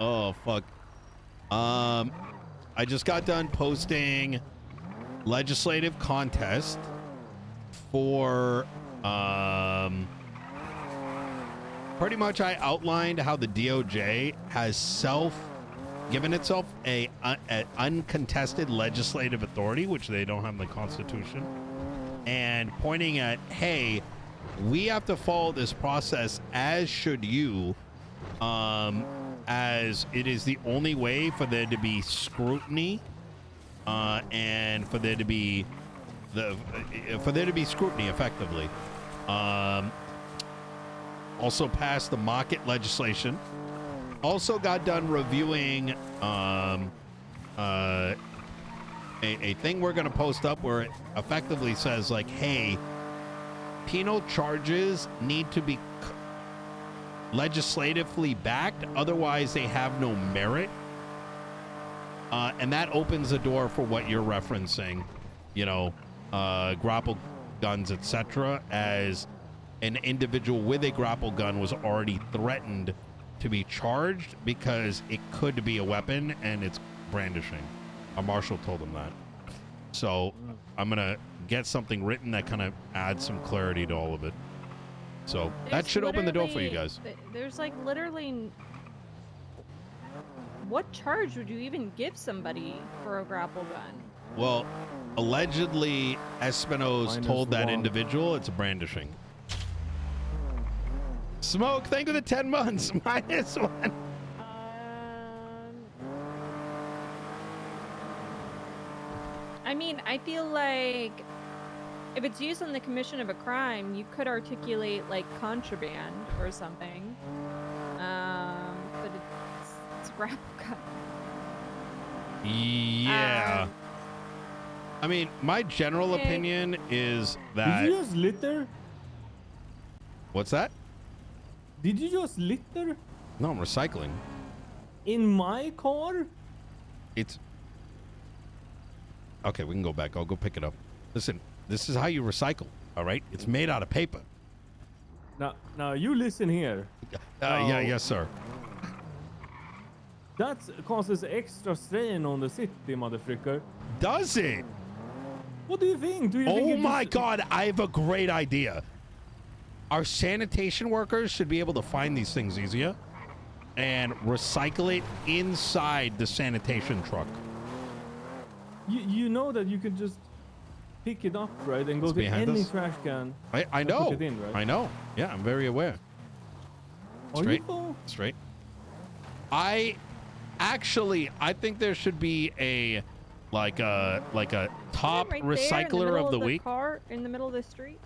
Oh, fuck. I just got done posting legislative contest for, pretty much I outlined how the DOJ has given itself a uncontested legislative authority, which they don't have in the Constitution, and pointing at, hey, we have to follow this process, as should you, as it is the only way for there to be scrutiny, and for there to be scrutiny effectively. Also passed the market legislation. Also got done reviewing a thing we're going to post up where it effectively says, like, hey, penal charges need to be legislatively backed, otherwise they have no merit. And that opens the door for what you're referencing, you know, grapple guns, etc., as an individual with a grapple gun was already threatened to be charged because it could be a weapon and it's brandishing. A marshal told him that. So I'm going to get something written that kind of adds some clarity to all of it. So that should open the door for you guys. There's like literally... What charge would you even give somebody for a grapple gun? Well, allegedly, Espino's told that individual it's brandishing. Smoke, thank you for the 10 months. -1. I mean, I feel like if it's used in the commission of a crime, you could articulate like contraband or something. But it's a grapple gun. Yeah. I mean, my general opinion is that... Did you just litter? What's that? Did you just litter? No, I'm recycling. In my car? It's... Okay, we can go back. I'll go pick it up. Listen, this is how you recycle, all right? It's made out of paper. Now you listen here. Yeah, yes, sir. That causes extra strain on the city, motherfucker. Does it? What do you think? Oh my God, I have a great idea. Our sanitation workers should be able to find these things easier and recycle it inside the sanitation truck. You know that you could just pick it up, right, and go to any trash can. I know. Put it in, right? I know. Yeah, I'm very aware. Straight. Straight. I think there should be a like a top right recycler of the week. Car in the middle of the street.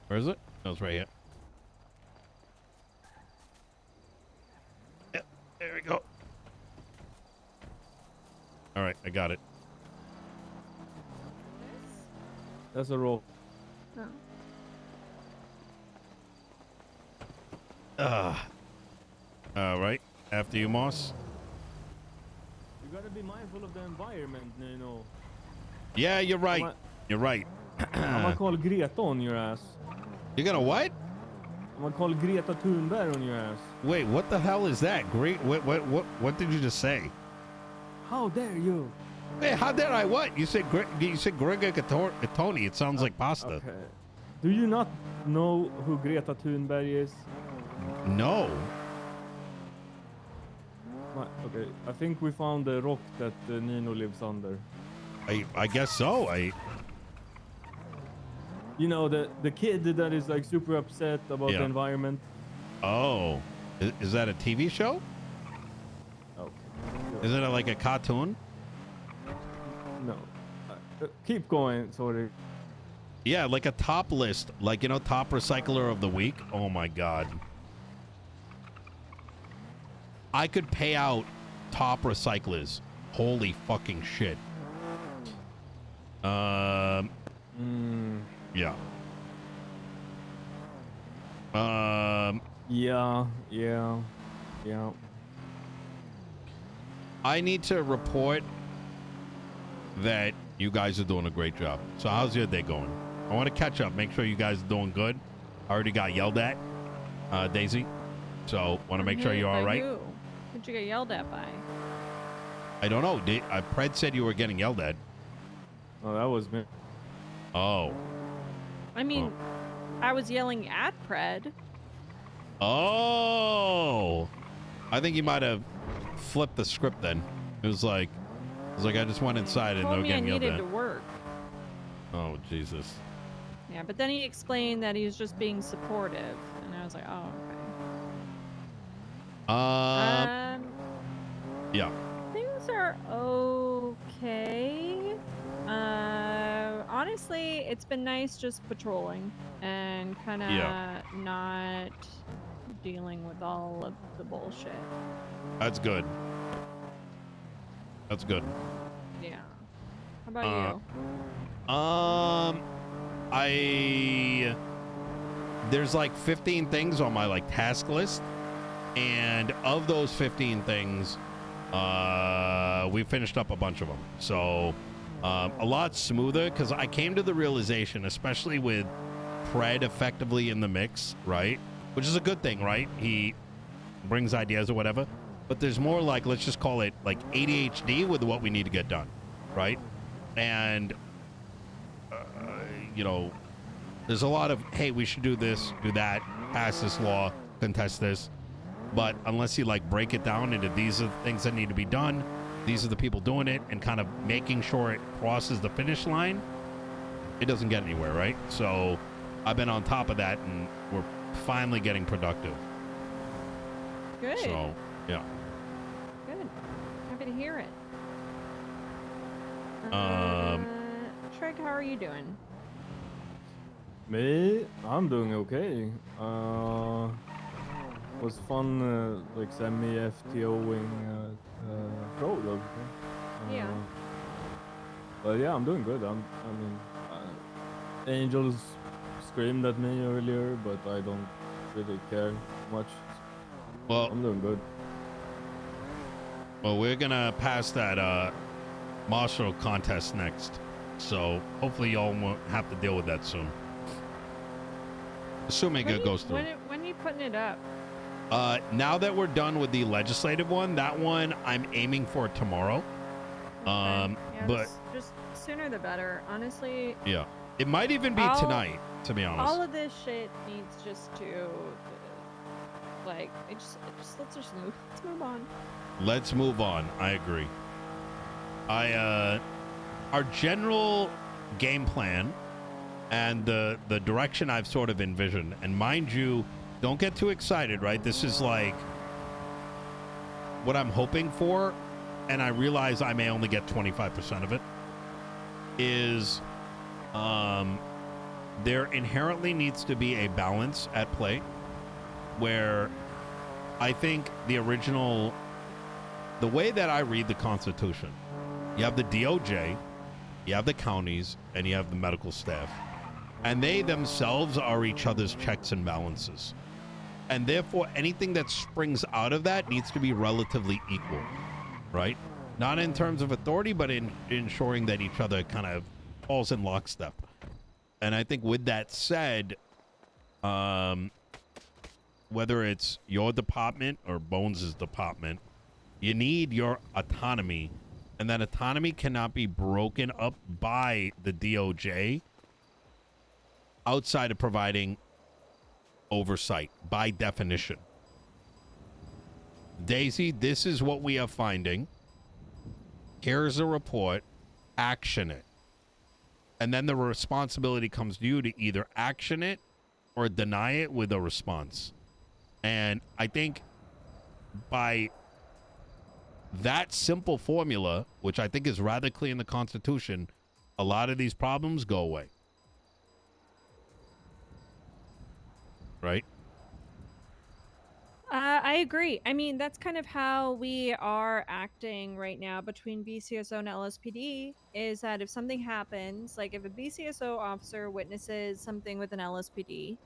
Where is it? No, it's right here. Yep, there we go. All right, I got it. That's a roll. Oh. All right. After you, Moss. You gotta be mindful of the environment, Nino. Yeah, you're right. You're right. I'm gonna call Greta on your ass. You're gonna what? I'm gonna call Greta Thunberg on your ass. Wait, what the hell is that? Great. What did you just say? How dare you? Hey, how dare I what? You said Gregor Catoni. It sounds like pasta. Okay. Do you not know who Greta Thunberg is? No. Okay, I think we found the rock that Nino lives under. I guess so. You know, the kid that is like super upset about the environment. Oh, is that a TV show? Okay. Is it like a cartoon? No. Keep going, sorry. Yeah, like a top list, like, you know, top recycler of the week. Oh my God. I could pay out top recyclers. Holy fucking shit. Yeah. Yeah. I need to report that you guys are doing a great job. So how's your day going? I want to catch up, make sure you guys are doing good. I already got yelled at, Daisy. So want to make sure you're all right. Who'd you get yelled at by? I don't know. Pred said you were getting yelled at. Oh, that was me. Oh. I mean, I was yelling at Pred. Oh. I think you might have flipped the script then. It was like I just went inside and they were getting yelled at. I needed to work. Oh, Jesus. Yeah, but then he explained that he was just being supportive, and I was like, oh, okay. Yeah. Things are okay. Honestly, it's been nice just patrolling and kind of not dealing with all of the bullshit. That's good. That's good. Yeah. How about you? There's like 15 things on my like task list, and of those 15 things, we finished up a bunch of them. So a lot smoother, because I came to the realization, especially with Pred effectively in the mix, right? Which is a good thing, right? He brings ideas or whatever. But there's more like, let's just call it like ADHD with what we need to get done, right? And, you know, there's a lot of, hey, we should do this, do that, pass this law, contest this. But unless you like break it down into these are the things that need to be done, these are the people doing it, and kind of making sure it crosses the finish line, it doesn't get anywhere, right? So I've been on top of that, and we're finally getting productive. Good. So, yeah. Good. Happy to hear it. Trygg, how are you doing? Me? I'm doing okay. Was fun, like semi-FTOing Frollo. Yeah. But yeah, I'm doing good. Angels screamed at me earlier, but I don't really care much. Well, I'm doing good. Well, we're gonna pass that Marshal contest next, so hopefully y'all won't have to deal with that soon. Assuming it goes through. When are you putting it up? Now that we're done with the legislative one, that one I'm aiming for tomorrow. Okay. Yeah, but just sooner the better. Honestly. Yeah, it might even be tonight, to be honest. All of this shit needs just to, like, let's move on. Let's move on. I agree. Our general game plan and the direction I've sort of envisioned, and mind you, don't get too excited, right? This is like what I'm hoping for, and I realize I may only get 25% of it, is there inherently needs to be a balance at play where I think the way that I read the Constitution, you have the DOJ, you have the counties, and you have the medical staff. And they themselves are each other's checks and balances. And therefore, anything that springs out of that needs to be relatively equal, right? Not in terms of authority, but in ensuring that each other kind of falls in lockstep. And I think with that said, whether it's your department or Bones' department, you need your autonomy, and that autonomy cannot be broken up by the DOJ outside of providing oversight by definition. Daisy, this is what we are finding. Here's a report. Action it. And then the responsibility comes to you to either action it or deny it with a response. And I think by that simple formula, which I think is rather clear in the Constitution, a lot of these problems go away. Right? I agree. I mean, that's kind of how we are acting right now between BCSO and LSPD, is that if something happens, like if a BCSO officer witnesses something with an LSPD,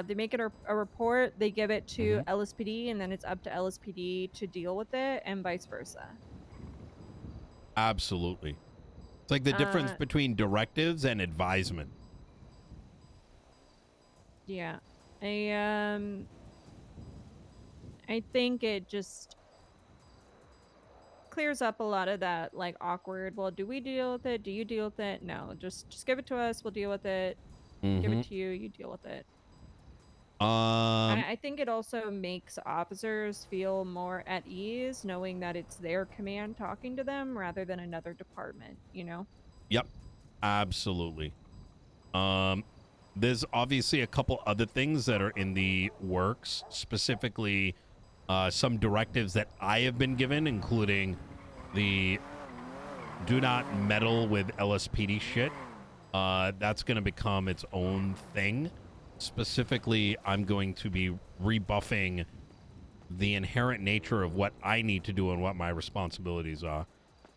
they make it a report, they give it to LSPD, and then it's up to LSPD to deal with it, and vice versa. Absolutely. It's like the difference between directives and advisement. Yeah. I think it just, clears up a lot of that like awkward. Well, do we deal with it? Do you deal with it? No, just give it to us. We'll deal with it. Give it to you. You deal with it. I think it also makes officers feel more at ease knowing that it's their command talking to them rather than another department, you know? Yep, absolutely. There's obviously a couple other things that are in the works, specifically some directives that I have been given, including the do not meddle with LSPD shit. That's going to become its own thing. Specifically, I'm going to be rebuffing the inherent nature of what I need to do and what my responsibilities are.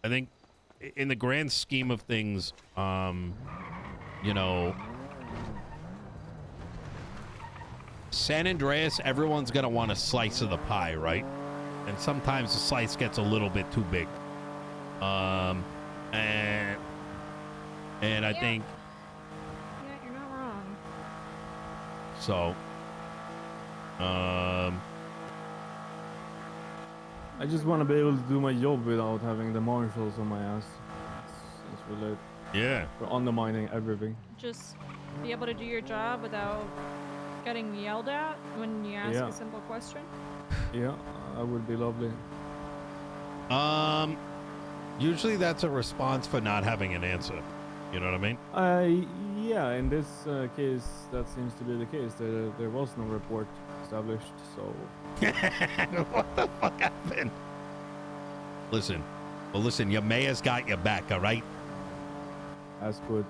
I think in the grand scheme of things, you know, San Andreas, everyone's going to want a slice of the pie, right? And sometimes the slice gets a little bit too big. And I think... Yeah, you're not wrong. So, I just want to be able to do my job without having the marshals on my ass. It's really yeah. for undermining everything. Just be able to do your job without getting yelled at when you ask a simple question. Yeah, that would be lovely. Usually that's a response for not having an answer. You know what I mean? Yeah, in this case, that seems to be the case. There was no report established, so... What the fuck happened? Listen, your mayor's got your back, all right? That's good.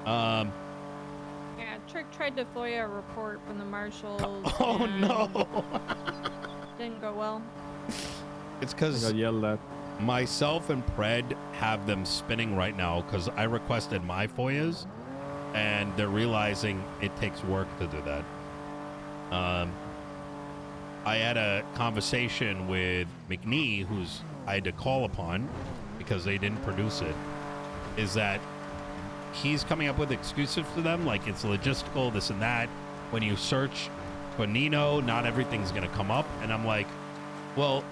Yeah, Trygg tried to FOIA a report from the Marshals. Oh, no! Didn't go well. It's because... I got yelled at. Myself and Pred have them spinning right now because I requested my FOIAs, and they're realizing it takes work to do that. I had a conversation with McNee, who's I had to call upon because they didn't produce it, is that he's coming up with excuses for them, like it's logistical, this and that. When you search for Nino, not everything's going to come up. And I'm like, well,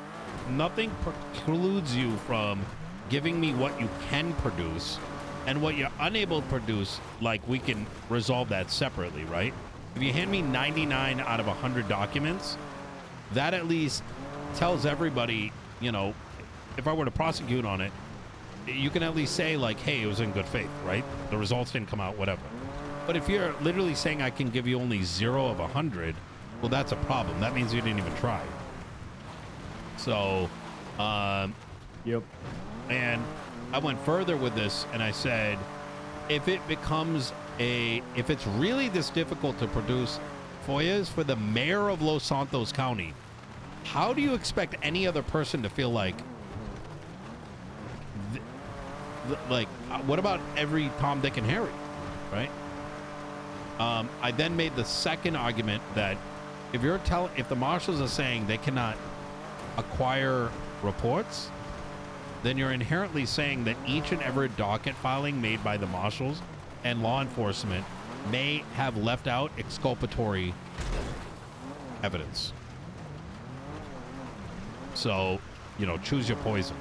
nothing precludes you from giving me what you can produce, and what you're unable to produce, like we can resolve that separately, right? If you hand me 99 out of 100 documents, that at least tells everybody, you know, if I were to prosecute on it, you can at least say like, hey, it was in good faith, right? The results didn't come out, whatever. But if you're literally saying I can give you only 0 of 100, well, that's a problem. That means you didn't even try. So, Yep. And I went further with this, and I said, if it's really this difficult to produce FOIAs for the mayor of Los Santos County, how do you expect any other person to feel like, what about every Tom, Dick, and Harry, right? I then made the second argument that if the marshals are saying they cannot acquire reports, then you're inherently saying that each and every docket filing made by the marshals and law enforcement may have left out exculpatory evidence. So, you know, choose your poison.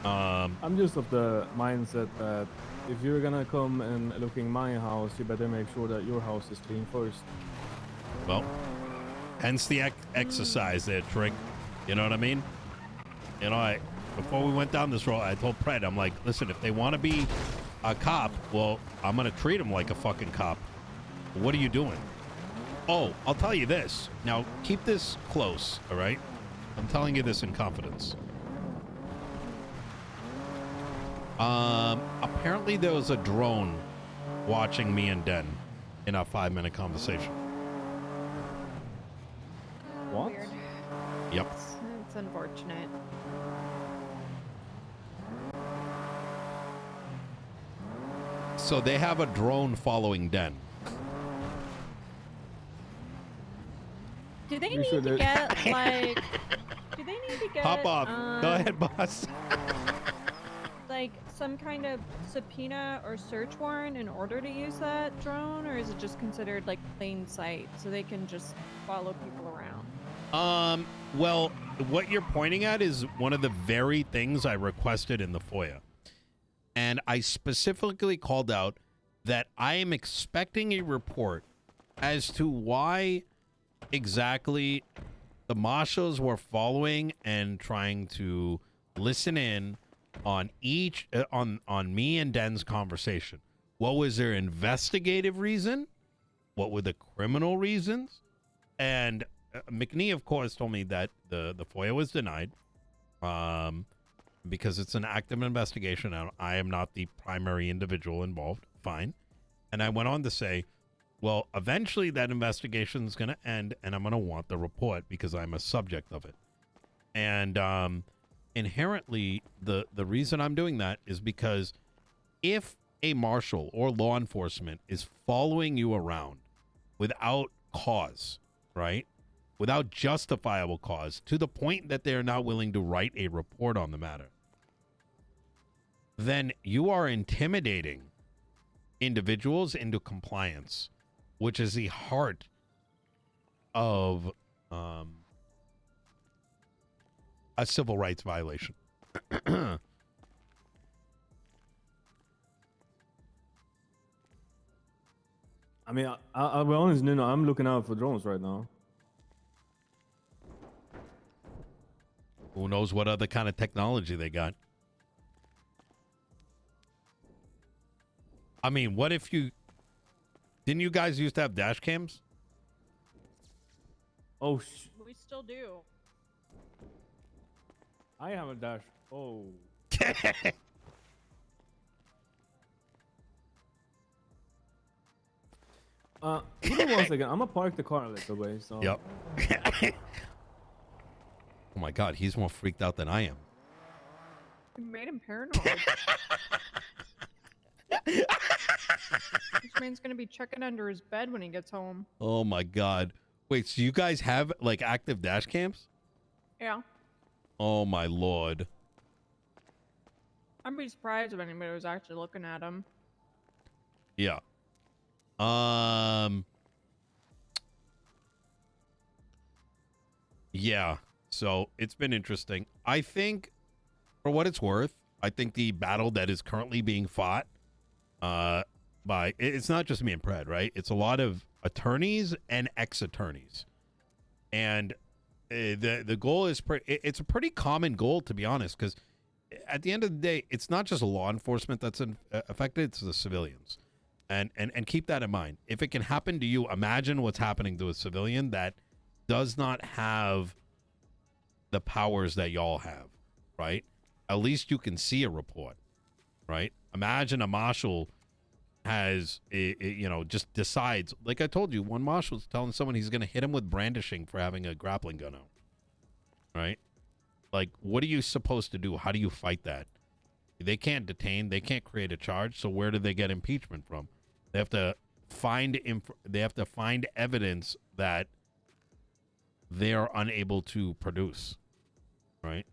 I'm just of the mindset that if you're gonna come and looking my house, you better make sure that your house is clean first. Well, hence the exercise there, Trygg. You know what I mean? You know, before we went down this road, I told Pred, I'm like, listen, if they want to be a cop, well, I'm going to treat them like a fucking cop. What are you doing? Oh, I'll tell you this. Now, keep this close, all right? I'm telling you this in confidence. Apparently there was a drone watching me and Den in our 5-minute conversation. What? Weird. Yep. It's unfortunate. So they have a drone following Den. Do they You need should to do- get like? Do they need to get? Pop off. Go ahead, boss. Like some kind of subpoena or search warrant in order to use that drone, or is it just considered like plain sight so they can just follow people around? Well, what you're pointing at is one of the very things I requested in the FOIA. And I specifically called out that I am expecting a report as to why exactly the Marshals were following and trying to listen in on each on me and Den's conversation. What was their investigative reason? What were the criminal reasons? And McNee, of course, told me that the FOIA was denied because it's an active investigation. I am not the primary individual involved. Fine. And I went on to say, well, eventually that investigation is going to end, and I'm going to want the report because I'm a subject of it. And inherently, the reason I'm doing that is because if a marshal or law enforcement is following you around without cause, right? Without justifiable cause, to the point that they're not willing to write a report on the matter, then you are intimidating individuals into compliance, which is the heart of a civil rights violation. I mean, I'll be honest, Nino, I'm looking out for drones right now. Who knows what other kind of technology they got? I mean, what if you... Didn't you guys used to have dash cams? Oh, We still do. I have a dash. Oh. Give me 1 second. I'm gonna park the car a little way. So. Yep. Oh my God, he's more freaked out than I am. You made him paranoid. This man's gonna be checking under his bed when he gets home. Oh my God. Wait, so you guys have like active dash cams? Yeah. Oh my Lord. I'd be surprised if anybody was actually looking at him. Yeah. Yeah. So it's been interesting. I think, for what it's worth, I think the battle that is currently being fought, by it's not just me and Pred, right? It's a lot of attorneys and ex-attorneys, and the goal is it's a pretty common goal, to be honest, because at the end of the day, it's not just law enforcement that's affected; it's the civilians, and keep that in mind. If it can happen to you, imagine what's happening to a civilian that does not have the powers that y'all have, right? At least you can see a report, right? Imagine a marshal has, just decides, like I told you, one marshal's telling someone he's going to hit him with brandishing for having a grappling gun out, right? Like, what are you supposed to do? How do you fight that? They can't detain, they can't create a charge, so where do they get impeachment from? They have to find evidence that they are unable to produce, right?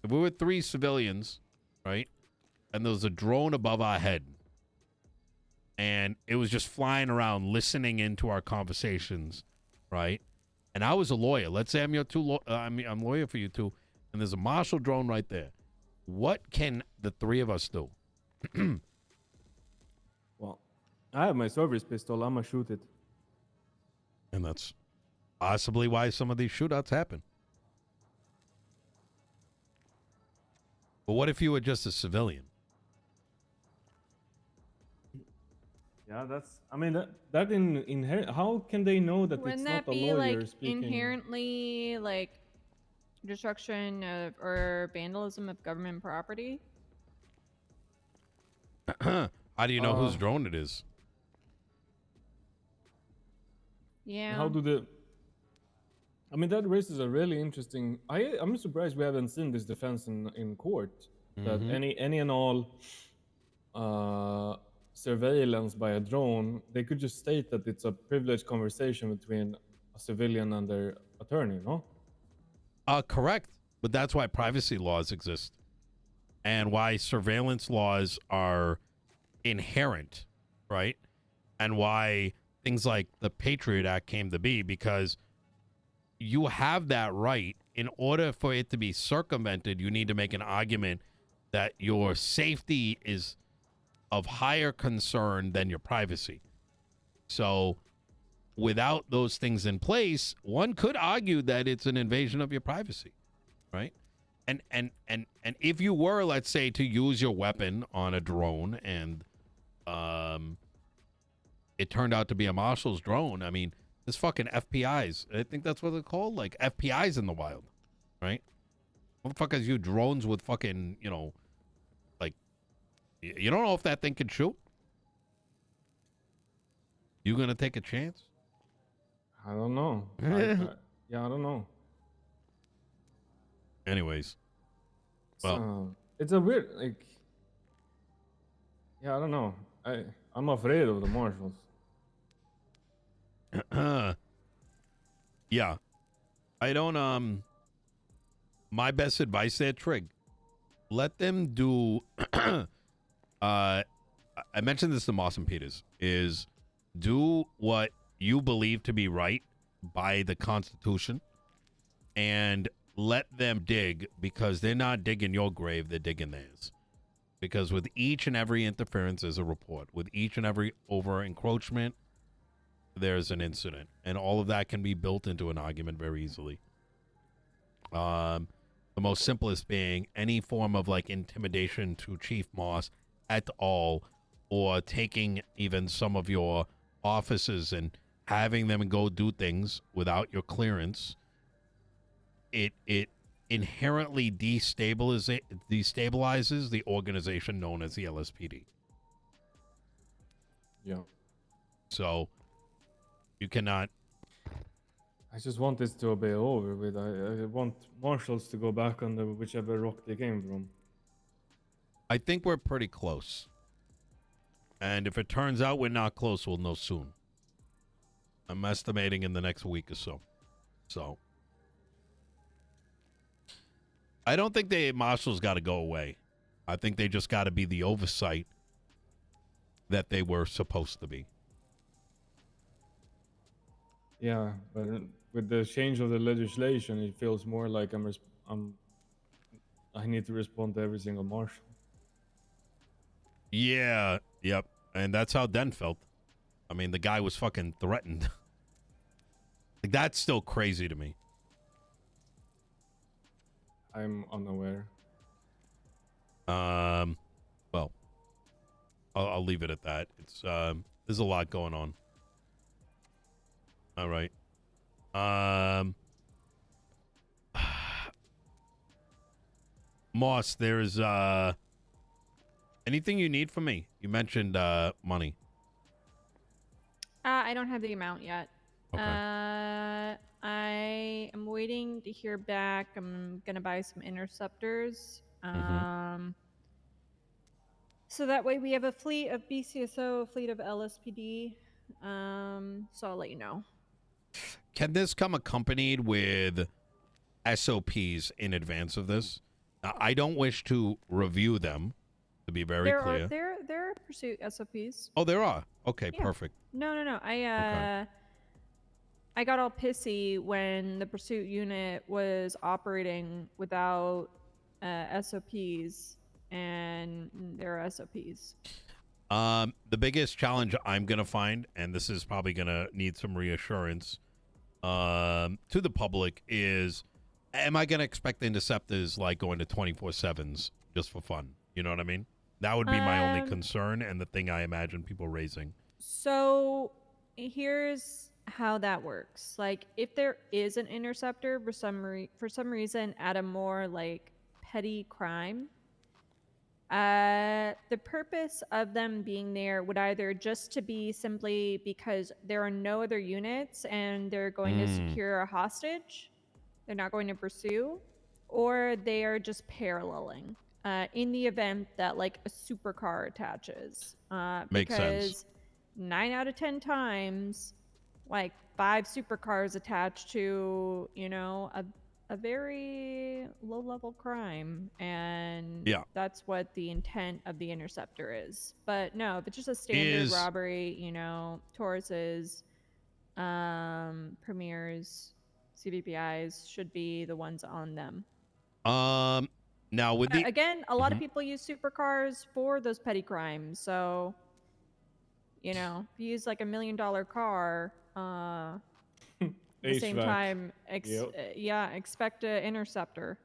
If we were 3 civilians, right, and there was a drone above our head, and it was just flying around listening into our conversations, right? And I was a lawyer. Let's say I'm your I'm lawyer for you two, and there's a Marshall drone right there. What can the 3 of us do? Well, I have my service pistol. I'm gonna shoot it. And that's possibly why some of these shootouts happen. But what if you were just a civilian? Yeah, that's. I mean, that in how can they know that Wouldn't it's that not a be lawyer like speaking? inherently like destruction of or vandalism of government property? How do you know whose drone it is? Yeah. How do the? I mean, that raises a really interesting. I'm surprised we haven't seen this defense in court. That any and all surveillance by a drone, they could just state that it's a privileged conversation between a civilian and their attorney, no? Correct. But that's why privacy laws exist and why surveillance laws are inherent, right? And why things like the Patriot Act came to be, because you have that right. In order for it to be circumvented, you need to make an argument that your safety is of higher concern than your privacy. So without those things in place, one could argue that it's an invasion of your privacy, right? And if you were, let's say, to use your weapon on a drone and it turned out to be a Marshals drone, I mean, there's fucking FPIs. I think that's what they're called, like FPIs in the wild, right? Motherfuckers use drones with fucking, you know, like, you don't know if that thing can shoot. You gonna take a chance? I don't know. Yeah, I don't know. Anyways, well, So, it's a weird, like, yeah, I don't know. I'm afraid of the Marshals. yeah, I don't. My best advice there, Trygg, let them do. I mentioned this to Moss and Peters, is do what you believe to be right by the Constitution, and let them dig, because they're not digging your grave, they're digging theirs. Because with each and every interference is a report. With each and every over encroachment, there's an incident. And all of that can be built into an argument very easily. The most simplest being any form of like intimidation to Chief Moss at all, or taking even some of your offices and having them go do things without your clearance. It inherently destabilizes the organization known as the LSPD. Yeah. So you cannot. I just want this to be over with. I want Marshals to go back on the whichever rock they came from. I think we're pretty close. And if it turns out we're not close, we'll know soon. I'm estimating in the next week or so. So I don't think the Marshals got to go away. I think they just got to be the oversight that they were supposed to be. Yeah, but with the change of the legislation, it feels more like I need to respond to every single Marshal. Yeah, yep. And that's how Den felt. I mean, the guy was fucking threatened. Like, that's still crazy to me. I'm unaware. Well, I'll leave it at that. It's there's a lot going on. All right. Moss, there's anything you need from me? You mentioned money. I don't have the amount yet. Okay. I am waiting to hear back. I'm gonna buy some interceptors. So that way we have a fleet of BCSO, a fleet of LSPD. So I'll let you know. Can this come accompanied with SOPs in advance of this? Now, I don't wish to review them, to be very clear. There are pursuit SOPs. Oh, there are. Okay, Yeah. perfect. No. I got all pissy when the pursuit unit was operating without SOPs, and there are SOPs. The biggest challenge I'm gonna find, and this is probably gonna need some reassurance to the public, is am I gonna expect the interceptors like going to 24/7s just for fun? You know what I mean? That would be my only concern, and the thing I imagine people raising. So here's how that works. Like, if there is an interceptor for some reason at a more like petty crime, the purpose of them being there would either just to be simply because there are no other units and they're going to secure a hostage, they're not going to pursue, or they are just paralleling in the event that like a supercar attaches. Makes sense. Because 9 out of 10 times, like 5 supercars attached to, you know, a very low-level crime, and Yeah. that's what the intent of the interceptor is. But no, if it's just a standard robbery, you know, Tauruses, Premiers, CVPIs should be the ones on them. Now with the again, a lot of people use supercars for those petty crimes, so you know, if you use like $1 million car, at the same time, expect an interceptor.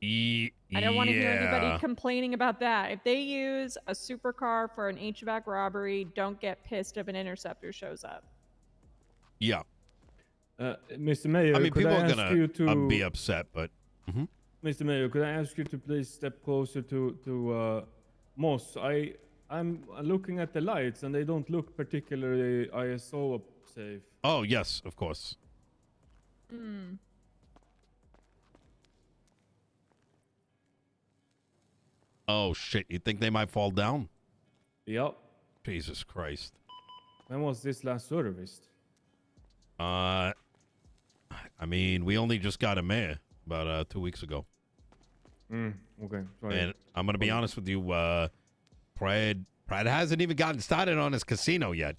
I don't want to hear anybody complaining about that. If they use a supercar for an HVAC robbery, don't get pissed if an interceptor shows up. Yeah. Mr. Mayor, I mean, could people I are ask gonna you to be upset, but Mr. Mayor, could I ask you to please step closer to Moss? I'm looking at the lights and they don't look particularly ISO safe. Oh yes, of course. Oh shit! You think they might fall down? Yep. Jesus Christ. When was this last serviced? I mean, we only just got a mayor about 2 weeks ago. Okay. Sorry. And I'm gonna be honest with you, Brad hasn't even gotten started on his casino yet.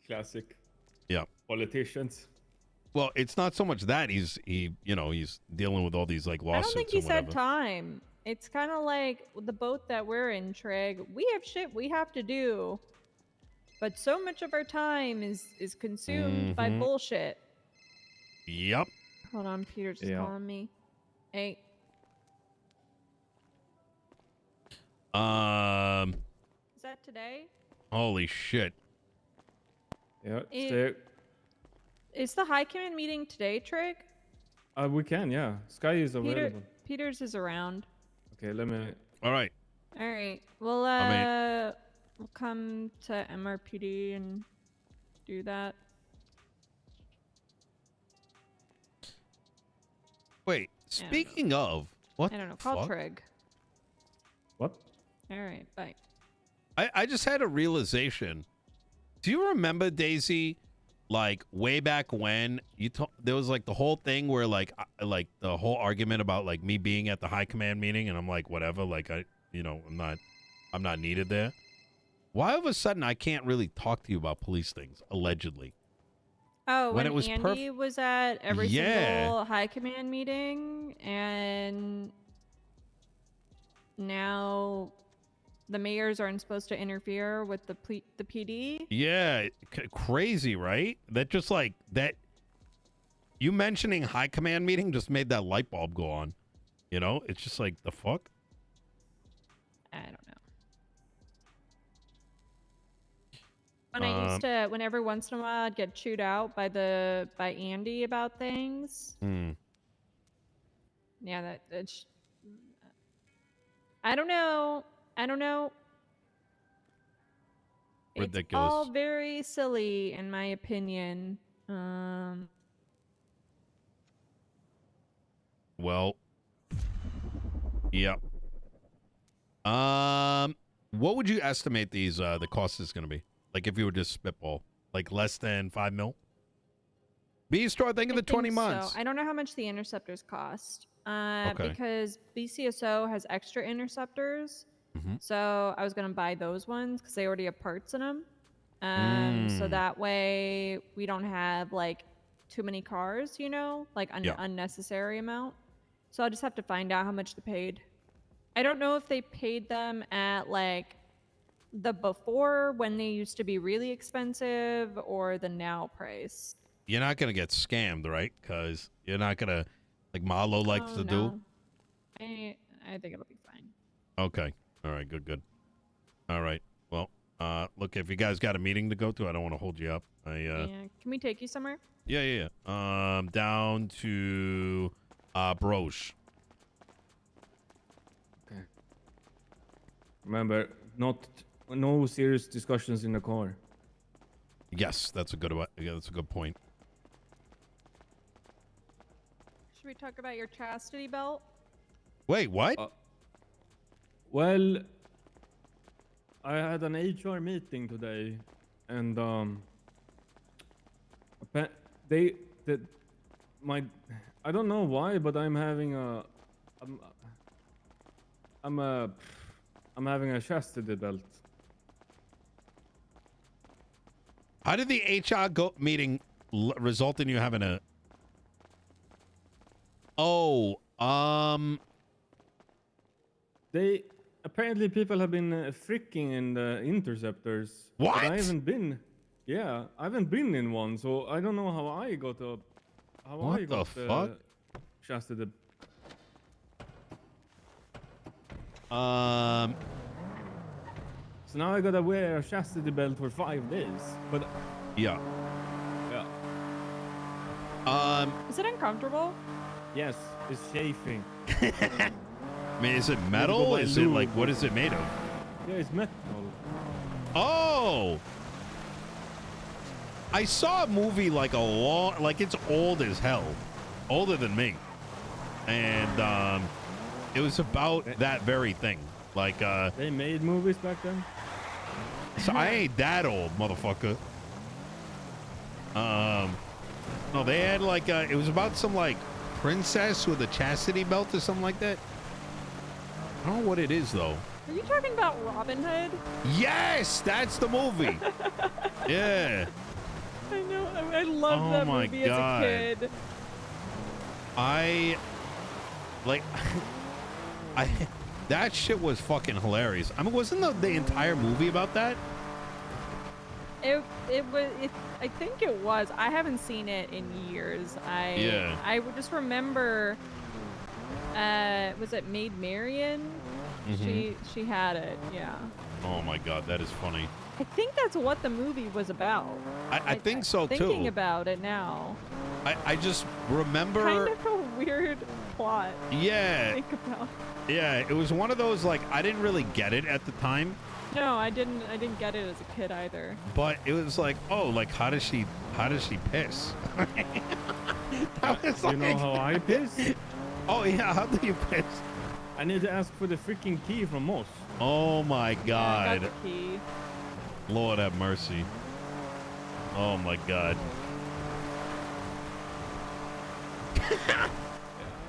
Classic. Yeah. Politicians. Well, it's not so much that he's dealing with all these like lawsuits. I don't think he said time. It's kind of like the boat that we're in, Trygg. We have shit we have to do, but so much of our time is consumed by bullshit. Yep. Hold on, Peter's just calling me. Hey. Is that today? Holy shit. Yeah. Is the high command meeting today, Trygg? We can, yeah. Sky is available. Peters is around. Okay, let me. All right. All right. We'll come to MRPD and do that. Wait. Speaking of, what? I don't know. Call Trygg. What? All right. Bye. I just had a realization. Do you remember, Daisy, like way back when there was like the whole thing where like the whole argument about like me being at the high command meeting, and I'm like, whatever, like I'm not needed there. Why all of a sudden I can't really talk to you about police things, allegedly? Oh, when it was Andy was at every single high command meeting, and now the mayors aren't supposed to interfere with the PD. Yeah, crazy, right? That just like that. You mentioning high command meeting just made that light bulb go on. You know, it's just like the fuck. I don't know. When every once in a while I'd get chewed out by Andy about things. Yeah, that's. I don't know. Ridiculous. It's all very silly, in my opinion. Well, yeah. What would you estimate the cost is going to be? Like if you were just spitball, like less than 5 mil? B-Store, think of the 20 months. So. I don't know how much the interceptors cost. Because BCSO has extra interceptors. So I was going to buy those ones because they already have parts in them. So that way we don't have like too many cars, you know, like unnecessary amount. So I'll just have to find out how much they paid. I don't know if they paid them at like the before when they used to be really expensive or the now price. You're not going to get scammed, right? Because you're not going to, like Marlo likes to do. I think it'll be fine. Okay. All right. Good. All right. Well, look, if you guys got a meeting to go to, I don't want to hold you up. Yeah. Can we take you somewhere? Yeah. Down to Broche. Okay. Remember, no serious discussions in the car. Yes, that's a good point. Should we talk about your chastity belt? Wait, what? Well, I had an HR meeting today, and my, I don't know why, but I'm having a, I'm, I'm a, I'm having a chastity belt. How did the HR meeting result in you having a? Oh, They apparently people have been freaking in the interceptors, but What? I haven't been. Yeah, I haven't been in one, so I don't know how I got a, how What I the got fuck? chastity. So now I gotta wear a chastity belt for 5 days. But Yeah. yeah, Is it uncomfortable? yes, it's chafing. I mean, is it Gotta go metal? buy Is it like, lube. what is it made of? Yeah, it's metal. Oh! I saw a movie like like it's old as hell. Older than me. And, it was about that very thing. Like, They made movies back then. so I ain't that old, motherfucker. No, they had like, it was about some like princess with a chastity belt or something like that. I don't know what it is though. Are you talking about Robin Hood? Yes, that's the movie. Yeah. I know. I loved Oh that my movie God. as a kid. I like that shit was fucking hilarious. I mean, wasn't the entire movie about that? It was. I think it was. I haven't seen it in years. I would just remember. Was it Maid Marian? She had it. Yeah. Oh my God, that is funny. I think that's what the movie was about. I think so too. Thinking about it now. I just remember. Kind of a weird plot. Yeah. Think about. Yeah, it was one of those like I didn't really get it at the time, No, I didn't get it as a kid either. but it was like, oh, like how does she piss? That was You know like- how I piss? Oh yeah, how do you piss? I need to ask for the freaking key from Moss. Oh my Yeah, I God, got the key. Lord have mercy. Oh my God.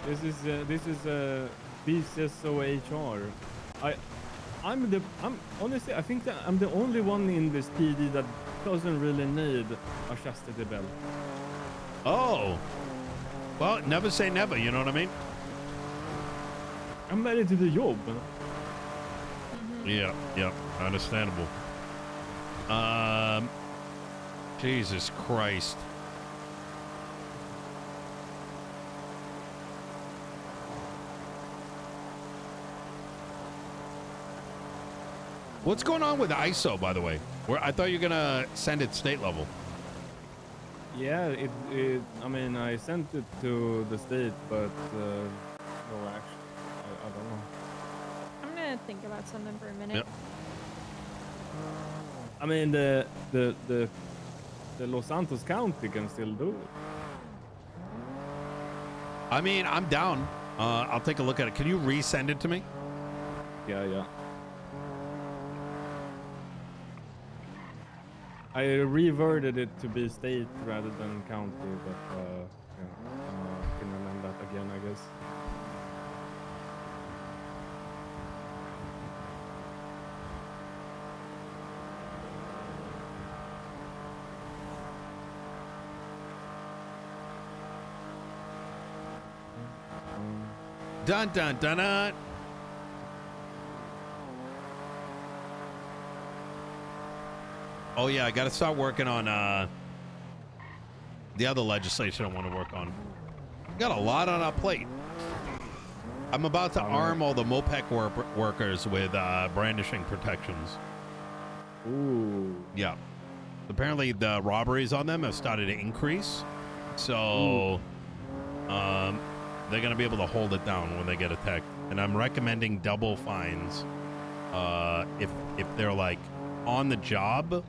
This is BCSOHR. I'm honestly I think that I'm the only one in this PD that doesn't really need a chastity belt. Oh, well, never say never. You know what I mean? I'm ready to do the job. Yeah, yeah, understandable. Jesus Christ. What's going on with ISO, by the way? Where I thought you were gonna send it state level. Yeah, I mean, I sent it to the state, but no action. I don't know. I'm gonna think about something for a minute. Yep. I mean, the Los Santos County can still do it. I mean, I'm down. I'll take a look at it. Can you resend it to me? Yeah. I reverted it to be state rather than county, but yeah, can amend that again, I guess. Dun dun dun dun. Oh yeah, I got to start working on the other legislation I want to work on. Got a lot on our plate. I'm about to arm all the MOPEC workers with brandishing protections. Ooh. Yeah. Apparently the robberies on them have started to increase. So they're going to be able to hold it down when they get attacked. And I'm recommending double fines if they're like on the job,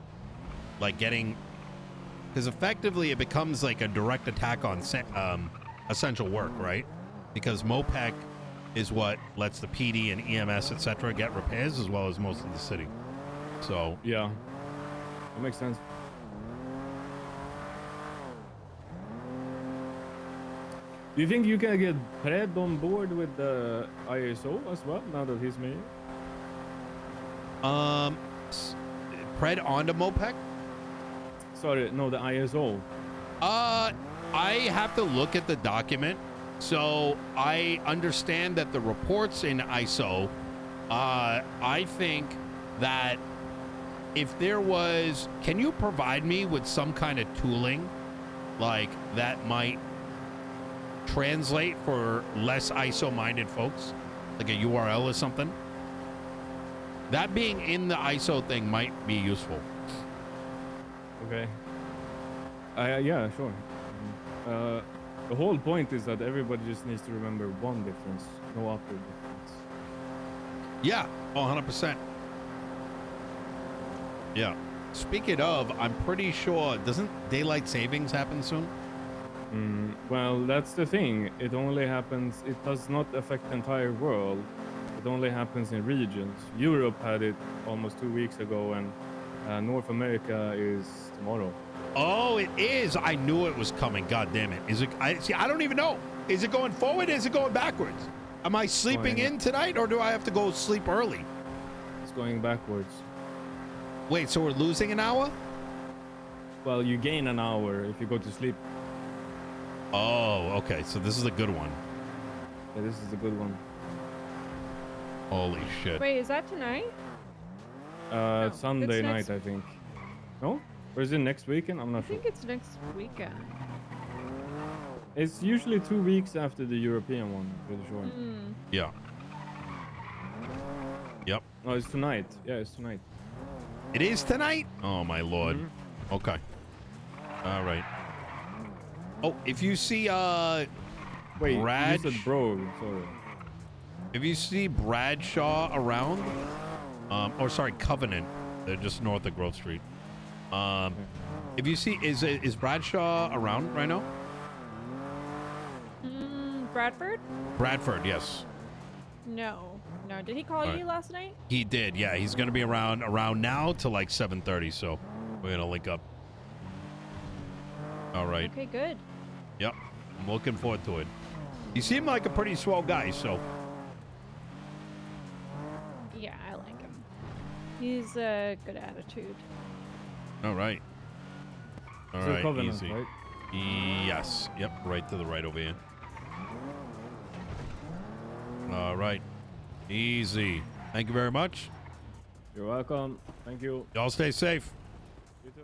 like getting, because effectively it becomes like a direct attack on essential work, right? Because MOPEC is what lets the PD and EMS, etc., get repairs as well as most of the city. So Yeah, that makes sense. Do you think you can get Pred on board with the ISO as well now that he's mayor? Pred onto Mopec? Sorry, no, the ISO. I have to look at the document. So I understand that the reports in ISO, I think that if there was, can you provide me with some kind of tooling like that might translate for less ISO minded folks, like a URL or something? That being in the ISO thing might be useful. Okay. Yeah, sure. The whole point is that everybody just needs to remember one difference, no other difference. Yeah, 100%. Yeah. Speaking of, I'm pretty sure, doesn't daylight savings happen soon? Well, that's the thing. It only happens, it does not affect the entire world. It only happens in regions. Europe had it almost 2 weeks ago, and North America is tomorrow. Oh, it is. I knew it was coming. God damn it. Is it? I don't even know. Is it going forward? Is it going backwards? Am I sleeping in tonight, or do I have to go sleep early? It's going backwards. Wait, so we're losing an hour? Well, you gain an hour if you go to sleep. Oh, okay. So this is a good one. Yeah, this is a good one. Holy shit. Wait, is that tonight? It's Sunday it's night, next- I think. No? Or is it next weekend? I'm I not sure. think it's next weekend. It's usually 2 weeks after the European one, pretty sure. Yeah. Yep. No, it's tonight. Yeah, it's tonight. It is tonight? Oh, my lord. Okay. All right. Oh, if you see, Wait, Brad, you said bro, sorry. if you see Bradshaw around, or sorry, Covenant, they're just north of Grove Street. If you see, is Bradshaw around right now? Bradford? Bradford, yes. No. Did he call All right. you last night? He did, yeah. He's gonna be around now till like 7:30, so we're gonna link up. All right. Okay, good. Yep. I'm looking forward to it. You seem like a pretty swell guy, so. Yeah, I like him. He's a good attitude. All right. All It's a right. Covenant, Easy. right? Yes. Yep. Right to the right over here. All right. Easy. Thank you very much. You're welcome. Thank you. Y'all stay safe. You too.